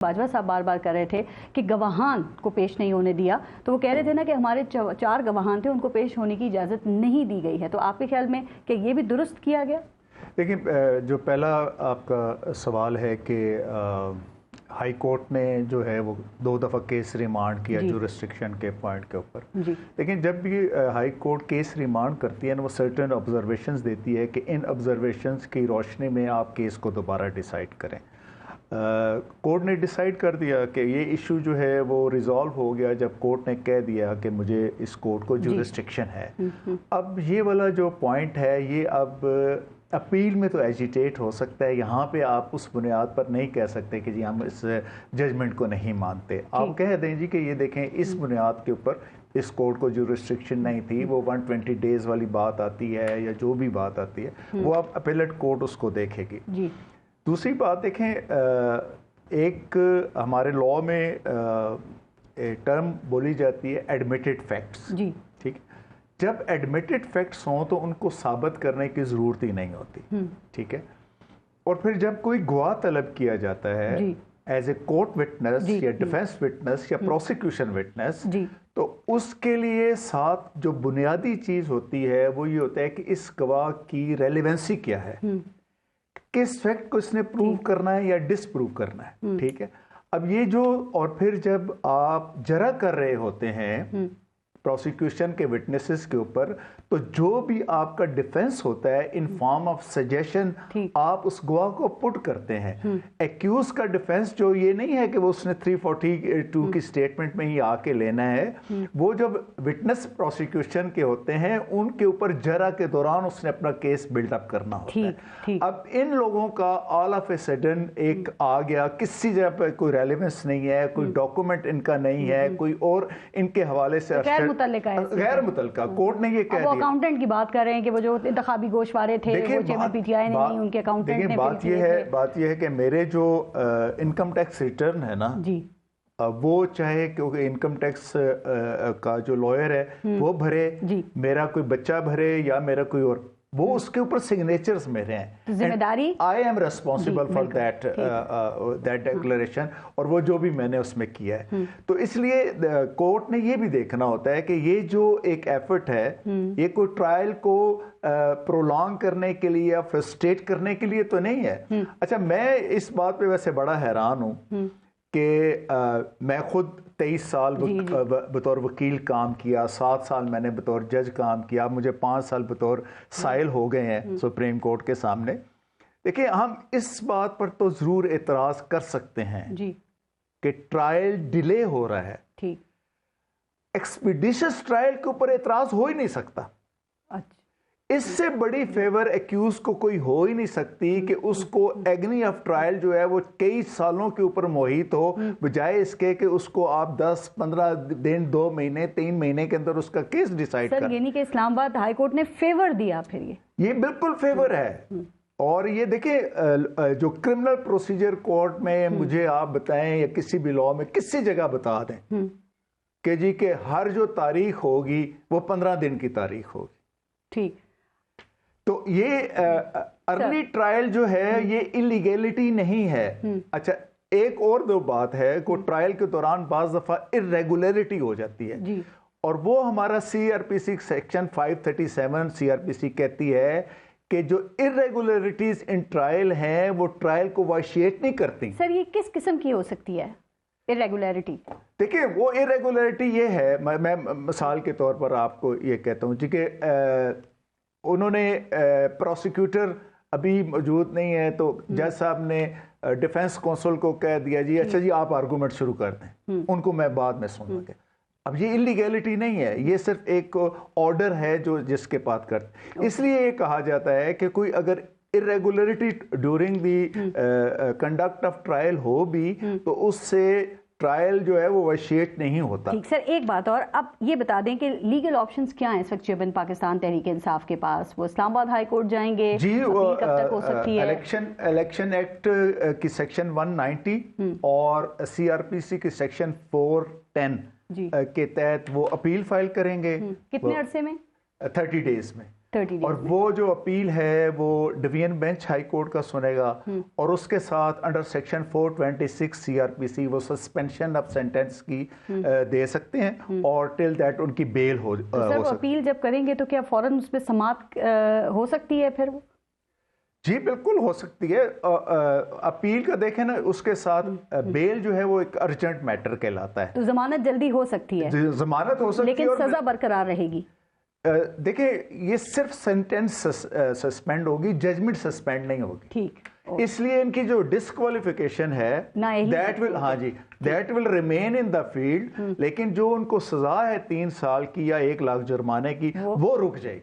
باجوہ صاحب بار بار کر رہے تھے کہ گواہان کو پیش نہیں ہونے دیا، تو وہ کہہ رہے تھے نا کہ ہمارے 4 گواہان تھے، ان کو پیش ہونے کی اجازت نہیں دی گئی ہے، تو آپ کے خیال میں کہ یہ بھی درست کیا گیا؟ دیکھیں، جو پہلا آپ کا سوال ہے کہ ہائی کورٹ نے جو ہے وہ 2 دفعہ کیس ریمانڈ کیا جو ریسٹرکشن کے پوائنٹ کے اوپر، لیکن جب بھی ہائی کورٹ کیس ریمانڈ کرتی ہے نا، وہ سرٹن آبزرویشنز دیتی ہے کہ ان آبزرویشنز کی روشنی میں آپ کیس کو دوبارہ ڈیسائیڈ کریں۔ کورٹ نے ڈیسائیڈ کر دیا کہ یہ ایشو جو ہے وہ ریزالو ہو گیا جب کورٹ نے کہہ دیا کہ مجھے اس کورٹ کو جو ریسٹرکشن ہے۔ اب یہ والا جو پوائنٹ ہے یہ اب اپیل میں تو ایجیٹیٹ ہو سکتا ہے، یہاں پہ آپ اس بنیاد پر نہیں کہہ سکتے کہ جی ہم اس ججمنٹ کو نہیں مانتے۔ آپ کہہ دیں جی کہ یہ دیکھیں اس بنیاد کے اوپر اس کورٹ کو جو ریسٹرکشن نہیں تھی، وہ 120 ڈیز والی بات آتی ہے یا جو بھی بات آتی ہے وہ اب اپیلٹ کورٹ اس کو دیکھے گی۔ دوسری بات دیکھیں، ایک ہمارے لاء میں ٹرم بولی جاتی ہے ایڈمیٹڈ فیکٹس، ٹھیک؟ جب ایڈمیٹڈ فیکٹس ہوں تو ان کو ثابت کرنے کی ضرورت ہی نہیں ہوتی، ٹھیک ہے؟ اور پھر جب کوئی گواہ طلب کیا جاتا ہے ایز اے کورٹ وٹنس یا ڈیفینس وٹنس یا پروسیکیوشن وٹنس، تو اس کے لیے ساتھ جو بنیادی چیز ہوتی ہے وہ یہ ہوتا ہے کہ اس گواہ کی ریلیونسی کیا ہے، کس فیکٹ کو اس نے پروو کرنا ہے یا ڈس پروو کرنا ہے، ٹھیک ہے؟ اب یہ جو اور پھر جب آپ جرا کر رہے ہوتے ہیں پروسیکیوشن کے وٹنسز کے اوپر، تو جو بھی آپ کا ڈیفنس ہوتا ہے ان فارم آف سجیشن آپ اس گواہ کو پٹ کرتے ہیں۔ ایکیوز کا ڈیفنس جو یہ نہیں ہے کہ وہ اس نے 342 کی سٹیٹمنٹ میں ہی آ کے لینا ہے، وہ جب وٹنس پروسیکیوشن کے ہوتے ہیں ان کے اوپر جرا کے دوران اس نے اپنا کیس بلڈ اپ کرنا ہوتا ہے۔ اب ان لوگوں کا آل آف اے سڈن ایک آ گیا، کسی جگہ پہ کوئی ریلیونس نہیں ہے، کوئی ڈاکومنٹ ان کا نہیں ہے، کوئی اور ان کے حوالے سے غیر متعلقہ کورٹ نے یہ کہہ دیا۔ اکاؤنٹنٹ کی بات کر رہے ہیں کہ وہ جو انتخابی گوشوارے تھے وہ چیئرمین پی ٹی آئی نے نہیں، ان کے اکاؤنٹنٹ نے بات یہ ہے کہ میرے جو انکم ٹیکس ریٹرن ہے نا، وہ چاہے کیونکہ انکم ٹیکس کا جو لائر ہے وہ بھرے، میرا کوئی بچہ بھرے یا میرا کوئی اور، وہ اس کے اوپر سگنیچرز میرے ہیں، ذمہ داری I am responsible for that declaration, اور وہ جو بھی میں نے اس میں کیا ہے۔ تو اس لیے کورٹ نے یہ بھی دیکھنا ہوتا ہے کہ یہ جو ایک ایفرٹ ہے یہ کوئی ٹرائل کو پرولونگ کرنے کے لیے یا فرسٹریٹ کرنے کے لیے تو نہیں ہے۔ اچھا، میں اس بات پہ ویسے بڑا حیران ہوں کہ میں خود 23 سال بطور وکیل کام کیا، 7 سال میں نے بطور جج کام کیا، مجھے 5 سال بطور سائل ہو گئے ہیں سپریم کورٹ کے سامنے۔ دیکھیں، ہم اس بات پر تو ضرور اعتراض کر سکتے ہیں کہ ٹرائل ڈیلے ہو رہا ہے، ایکسپیڈیشس ٹرائل کے اوپر اعتراض ہو ہی نہیں سکتا۔ اس سے بڑی فیور ایکیوز کو کوئی ہو ہی نہیں سکتی کہ اس کو ایگنی آف ٹرائل جو ہے وہ کئی سالوں کے اوپر محیط ہو، بجائے اس کے کہ اس کو آپ 10-15 دن، 2 مہینے، 3 مہینے کے اندر اس کا کیس ڈیسائیڈ کریں۔ سر، یعنی کہ اسلام آباد ہائی کورٹ نے فیور دیا، پھر یہ بالکل فیور ہے۔ اور یہ دیکھیں، جو کرمنل پروسیجر کورٹ میں مجھے آپ بتائیں یا کسی بھی لاء میں کسی جگہ بتا دیں کہ جی کہ ہر جو تاریخ ہوگی وہ 15 دن کی تاریخ ہوگی، ٹھیک؟ تو یہ ارلی ٹرائل جو ہے یہ انلیگیلٹی نہیں ہے۔ اچھا، ایک اور دو بات ہے کہ ٹرائل کے دوران بعض دفعہ irregularity ہو جاتی ہے، اور وہ ہمارا CRPC سیکشن 537 CRPC کہتی ہے کہ جو irregularities ان ٹرائل ہیں وہ ٹرائل کو وائشیٹ نہیں کرتی۔ سر، یہ کس قسم کی ہو سکتی ہے irregularity؟ دیکھیں، وہ irregularity یہ ہے، میں مثال کے طور پر آپ کو یہ کہتا ہوں جی کہ انہوں نے پروسیکیوٹر ابھی موجود نہیں ہے تو جج صاحب نے ڈیفینس کونسل کو کہہ دیا جی اچھا جی آپ آرگومنٹ شروع کر دیں، ان کو میں بعد میں سنوں گا۔ اب یہ انلیگیلٹی نہیں ہے، یہ صرف ایک آرڈر ہے جو جس کے بات کرتے، اس لیے یہ کہا جاتا ہے کہ کوئی اگر irregularity during the conduct of trial ہو بھی تو اس سے ٹرائل جو ہے وہ وائشیٹ نہیں ہوتا۔ ٹھیک سر، ایک بات اور، اب یہ بتا دیں کہ لیگل آپشنز کیا ہیں اس وقت چیئرمین پاکستان تحریک انصاف کے پاس؟ وہ اسلام آباد ہائی کورٹ جائیں گے؟ جی، وہ کب تک ہو سکتی ہے؟ الیکشن ایکٹ کی سیکشن 190 اور CRPC کی سیکشن 410 کے تحت وہ اپیل فائل کریں گے۔ کتنے عرصے میں؟ 30 ڈیز میں۔ اور وہ جو اپیل ہے وہ ڈویژن بینچ ہائی کورٹ کا سنے گا اور اس کے ساتھ انڈر سیکشن 426 CRPC وہ سسپینشن آف سینٹینس کی دے سکتے ہیں اور ٹل دیٹ ان کی بیل ہو سکتی ہے. اپیل جب کریں گے تو کیا فوراً اس پہ سماعت ہو سکتی ہے پھر؟ جی بالکل ہو سکتی ہے. اپیل کا دیکھیں نا اس کے ساتھ بیل جو ہے وہ ایک ارجنٹ میٹر کہلاتا ہے, تو ضمانت جلدی ہو سکتی ہے, ضمانت ہو سکتی ہے, لیکن سزا برقرار رہے گی. دیکھیں یہ صرف سینٹینس سسپینڈ ہوگی, ججمنٹ سسپینڈ نہیں ہوگی. ٹھیک, اس لیے ان کی جو ڈسکوالیفیکیشن ہے that will remain in the field, لیکن جو ان کو سزا ہے 3 سال کی یا 1 لاکھ جرمانے کی وہ رک جائے گی.